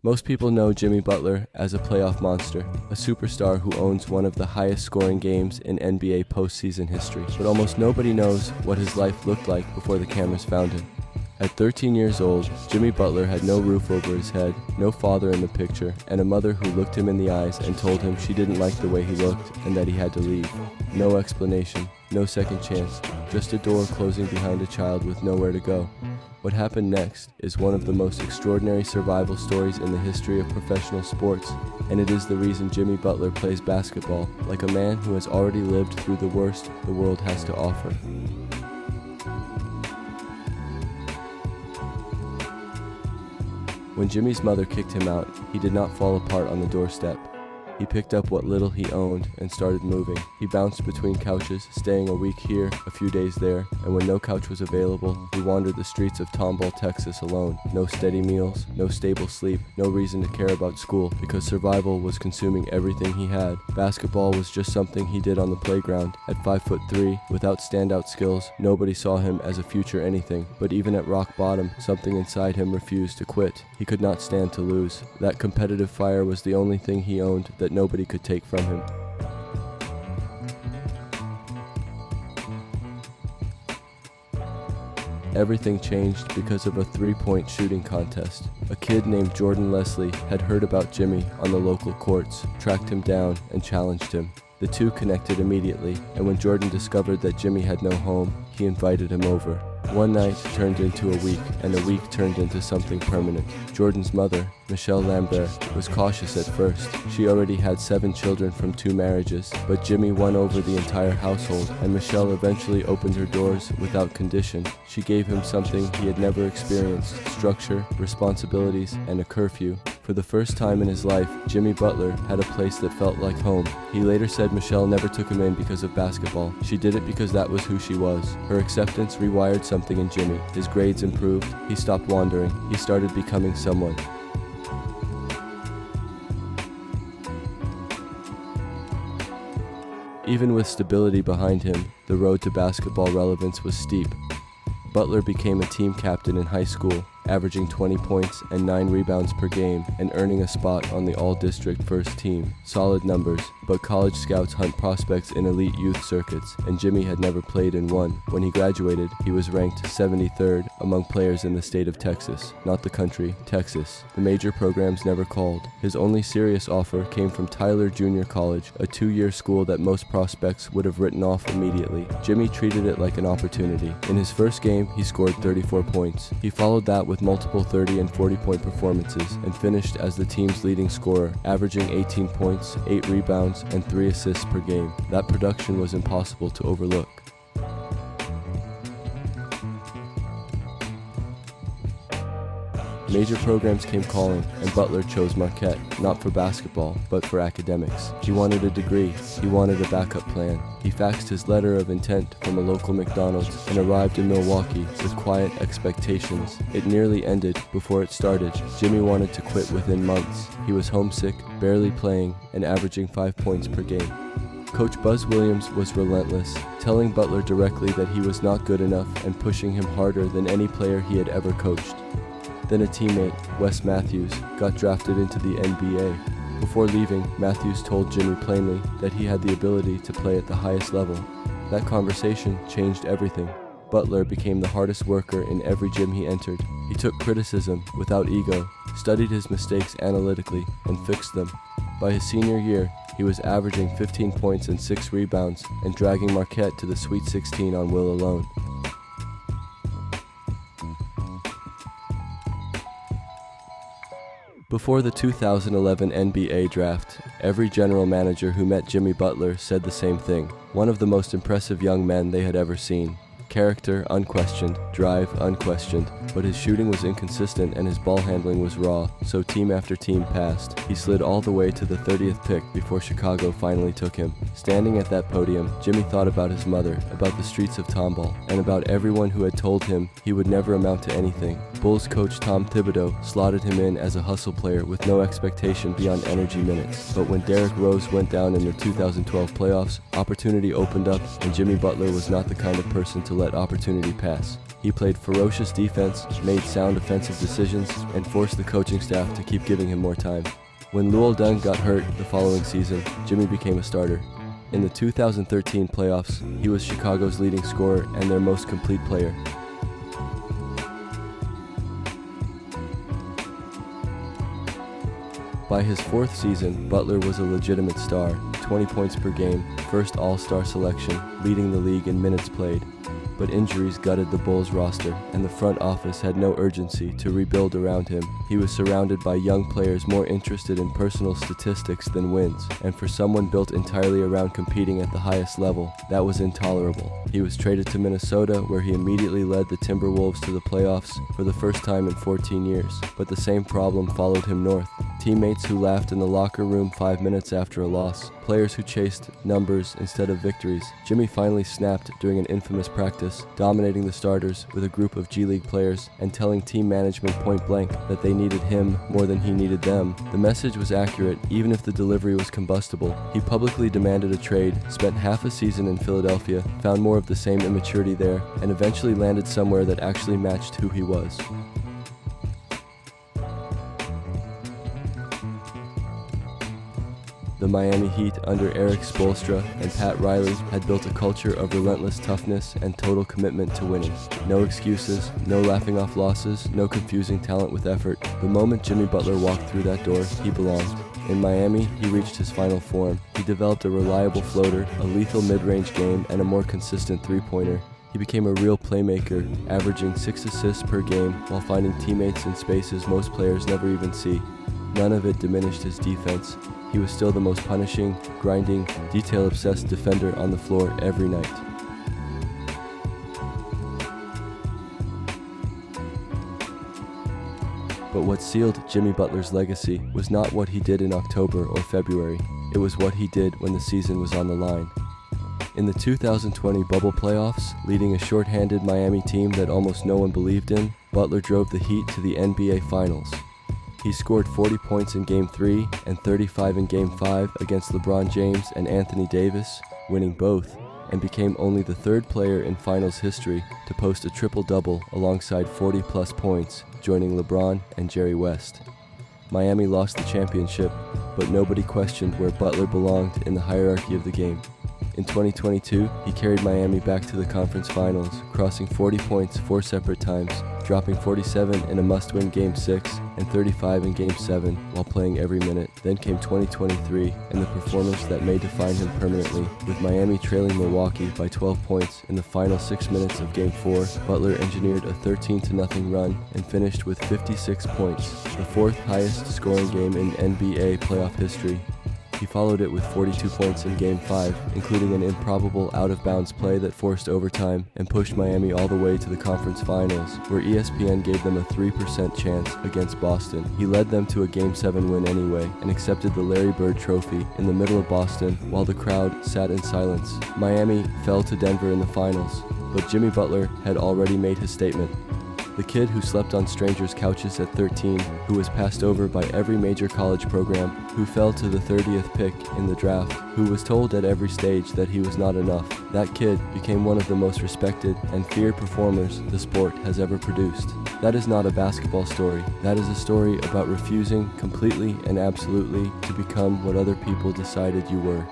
Most people know Jimmy Butler as a playoff monster, a superstar who owns one of the highest scoring games in NBA postseason history. But almost nobody knows what his life looked like before the cameras found him. At 13 years old, Jimmy Butler had no roof over his head, no father in the picture, and a mother who looked him in the eyes and told him she didn't like the way he looked and that he had to leave. No explanation, no second chance, just a door closing behind a child with nowhere to go. What happened next is one of the most extraordinary survival stories in the history of professional sports, and it is the reason Jimmy Butler plays basketball like a man who has already lived through the worst the world has to offer. When Jimmy's mother kicked him out, he did not fall apart on the doorstep. He picked up what little he owned and started moving. He bounced between couches, staying a week here, a few days there, and when no couch was available, he wandered the streets of Tomball, Texas alone. No steady meals, no stable sleep, no reason to care about school, because survival was consuming everything he had. Basketball was just something he did on the playground. At 5'3", without standout skills, nobody saw him as a future anything, but even at rock bottom, something inside him refused to quit. He could not stand to lose. That competitive fire was the only thing he owned that nobody could take from him. Everything changed because of a three-point shooting contest. A kid named Jordan Leslie had heard about Jimmy on the local courts, tracked him down, and challenged him. The two connected immediately, and when Jordan discovered that Jimmy had no home, he invited him over. One night turned into a week, and a week turned into something permanent. Jordan's mother, Michelle Lambert, was cautious at first. She already had 7 children from 2 marriages, but Jimmy won over the entire household, and Michelle eventually opened her doors without condition. She gave him something he had never experienced: structure, responsibilities, and a curfew. For the first time in his life, Jimmy Butler had a place that felt like home. He later said Michelle never took him in because of basketball. She did it because that was who she was. Her acceptance rewired something in Jimmy. His grades improved. He stopped wandering. He started becoming someone. Even with stability behind him, the road to basketball relevance was steep. Butler became a team captain in high school, averaging 20 points and 9 rebounds per game and earning a spot on the all-district first team. Solid numbers, but college scouts hunt prospects in elite youth circuits, and Jimmy had never played in one. When he graduated, he was ranked 73rd among players in the state of Texas, not the country, Texas. The major programs never called. His only serious offer came from Tyler Junior College, a 2-year school that most prospects would have written off immediately. Jimmy treated it like an opportunity. In his first game, he scored 34 points. He followed that with multiple 30 and 40-point performances and finished as the team's leading scorer, averaging 18 points, 8 rebounds, and 3 assists per game. That production was impossible to overlook. Major programs came calling, and Butler chose Marquette, not for basketball, but for academics. He wanted a degree. He wanted a backup plan. He faxed his letter of intent from a local McDonald's and arrived in Milwaukee with quiet expectations. It nearly ended before it started. Jimmy wanted to quit within months. He was homesick, barely playing, and averaging 5 points per game. Coach Buzz Williams was relentless, telling Butler directly that he was not good enough and pushing him harder than any player he had ever coached. Then a teammate, Wes Matthews, got drafted into the NBA. Before leaving, Matthews told Jimmy plainly that he had the ability to play at the highest level. That conversation changed everything. Butler became the hardest worker in every gym he entered. He took criticism without ego, studied his mistakes analytically, and fixed them. By his senior year, he was averaging 15 points and 6 rebounds and dragging Marquette to the Sweet 16 on will alone. Before the 2011 NBA draft, every general manager who met Jimmy Butler said the same thing. One of the most impressive young men they had ever seen. Character, unquestioned. Drive, unquestioned. But his shooting was inconsistent and his ball handling was raw, so team after team passed. He slid all the way to the 30th pick before Chicago finally took him. Standing at that podium, Jimmy thought about his mother, about the streets of Tomball, and about everyone who had told him he would never amount to anything. Bulls coach Tom Thibodeau slotted him in as a hustle player with no expectation beyond energy minutes. But when Derrick Rose went down in the 2012 playoffs, opportunity opened up, and Jimmy Butler was not the kind of person to let opportunity pass. He played ferocious defense, made sound offensive decisions, and forced the coaching staff to keep giving him more time. When Luol Deng got hurt the following season, Jimmy became a starter. In the 2013 playoffs, he was Chicago's leading scorer and their most complete player. By his fourth season, Butler was a legitimate star, 20 points per game, first All-Star selection, leading the league in minutes played. But injuries gutted the Bulls roster, and the front office had no urgency to rebuild around him. He was surrounded by young players more interested in personal statistics than wins, and for someone built entirely around competing at the highest level, that was intolerable. He was traded to Minnesota, where he immediately led the Timberwolves to the playoffs for the first time in 14 years. But the same problem followed him north. Teammates who laughed in the locker room 5 minutes after a loss. Players who chased numbers instead of victories. Jimmy finally snapped during an infamous practice, dominating the starters with a group of G League players and telling team management point blank that they needed him more than he needed them. The message was accurate, even if the delivery was combustible. He publicly demanded a trade, spent half a season in Philadelphia, found more of the same immaturity there, and eventually landed somewhere that actually matched who he was. The Miami Heat under Eric Spoelstra and Pat Riley had built a culture of relentless toughness and total commitment to winning. No excuses, no laughing off losses, no confusing talent with effort. The moment Jimmy Butler walked through that door, he belonged. In Miami, he reached his final form. He developed a reliable floater, a lethal mid-range game, and a more consistent three-pointer. He became a real playmaker, averaging 6 assists per game while finding teammates in spaces most players never even see. None of it diminished his defense. He was still the most punishing, grinding, detail-obsessed defender on the floor every night. But what sealed Jimmy Butler's legacy was not what he did in October or February. It was what he did when the season was on the line. In the 2020 bubble playoffs, leading a shorthanded Miami team that almost no one believed in, Butler drove the Heat to the NBA Finals. He scored 40 points in Game 3 and 35 in Game 5 against LeBron James and Anthony Davis, winning both, and became only the third player in Finals history to post a triple-double alongside 40-plus points, joining LeBron and Jerry West. Miami lost the championship, but nobody questioned where Butler belonged in the hierarchy of the game. In 2022, he carried Miami back to the conference finals, crossing 40 points 4 separate times, dropping 47 in a must-win Game 6 and 35 in Game 7 while playing every minute. Then came 2023 and the performance that may define him permanently. With Miami trailing Milwaukee by 12 points in the final 6 minutes of Game 4, Butler engineered a 13-0 run and finished with 56 points, the fourth highest scoring game in NBA playoff history. He followed it with 42 points in Game 5, including an improbable out-of-bounds play that forced overtime and pushed Miami all the way to the conference finals, where ESPN gave them a 3% chance against Boston. He led them to a Game 7 win anyway and accepted the Larry Bird Trophy in the middle of Boston while the crowd sat in silence. Miami fell to Denver in the finals, but Jimmy Butler had already made his statement. The kid who slept on strangers' couches at 13, who was passed over by every major college program, who fell to the 30th pick in the draft, who was told at every stage that he was not enough. That kid became one of the most respected and feared performers the sport has ever produced. That is not a basketball story. That is a story about refusing completely and absolutely to become what other people decided you were.